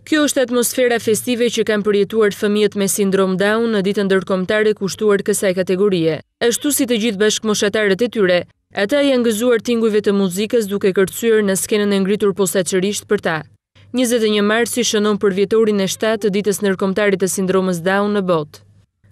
Kjo është atmosfera festive që kanë përjetuar fëmijët me sindrom Down në ditën ndërkombëtare kushtuar kësaj kategorie. Ashtu si të gjithë bashkëmoshatarët e tyre, ata janë gëzuar tingujve të muzikës duke kërcyer në skenën e ngritur posaçërisht për ta. 21 marsi shënon për vjetorin e 7 të ditës ndërkombëtare të sindromës Down në botë.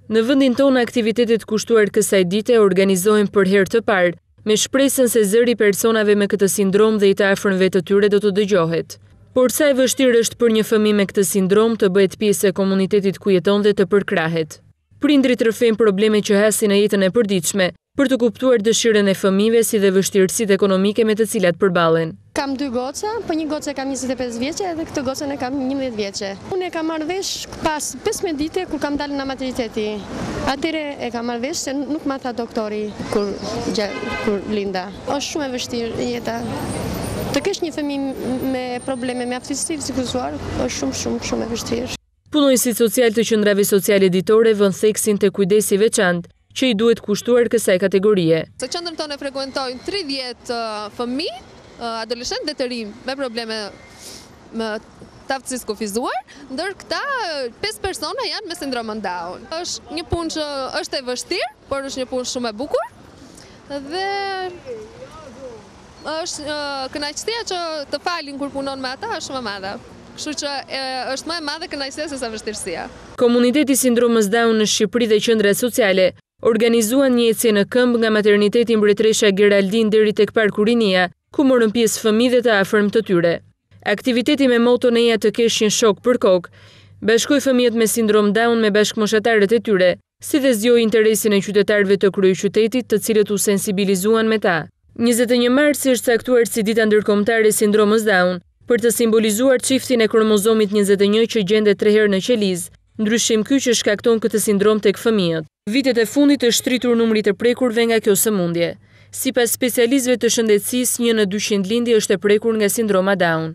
Në vendin tonë aktivitetet kushtuar kësaj dite organizohen për herë të parë, me shpresën se zëri personave me këtë sindrom dhe i të afërmve të tyre do të dëgjohet. Por sa e vështirë është për një fëmijë me këtë sindrom të bëhet pjesë e komunitetit ku jeton dhe të përkrahet. Prindrit rrëfejnë probleme që hasin në jetën e përditshme për të kuptuar dëshirën e fëmijëve si dhe vështirësitë ekonomike me të cilat përballen. Kam 2 goca, po një gocë kam 25 vjeçe dhe këtë gocën e kam 11 vjeçe. Unë e kam marrë vesh pas 15 dite kur kam dalë nga materniteti. Atëre e kam marrë vesh se nuk ma tha doktori kur linda. Është shumë e vështirë jeta. Të kesh një fëmijë me probleme me aftësi të psikozuar është shumë e vështirë. Punojësit social të qendrave sociale ditore vënë theksin te kujdesi veçantë që i duhet kushtuar kësaj kategorie. Të qendrën tonë frekuentojnë 30 fëmijë, adoleshentë dhe të rinj me probleme me të aftësisë kufizuar, ndër këta 5 persona janë me sindromën Down. Është një punë që është e vështirë, por është një punë shumë e bukur dhe është kënaqësia që të falin kur punon me ata është shumë e madhe. Kështu që është më e madhe kënaqësia se sa vështirësia. Komuniteti sindromës Down në Shqipëri dhe qendrat sociale organizuan një ecje në këmbë nga materniteti Mbretëresha Geraldin deri tek Parku Rinia, ku morën pjesë fëmijë dhe të afërm të tyre. Aktiviteti me moton eja të keshin shok për kokë bashkoi fëmijët me sindrom Down me bashkëmoshatarët e tyre, si dhe zgjoi interesin e qytetarëve të kryeqytetit, të cilët u sensibilizuan me ta. 21 marsi është caktuar si dita ndërkombëtare e sindromës Down, për të simbolizuar çiftin e kromozomit 21 që gjendet 3 herë në qelizë, ndryshim ky që shkakton këtë sindrom tek fëmijët. Vitet e fundit është shtritur numri i prekurve nga kjo sëmundje. Sipas specialistëve të shëndetësisë, 1 në 200 lindje është e prekur nga sindroma Down.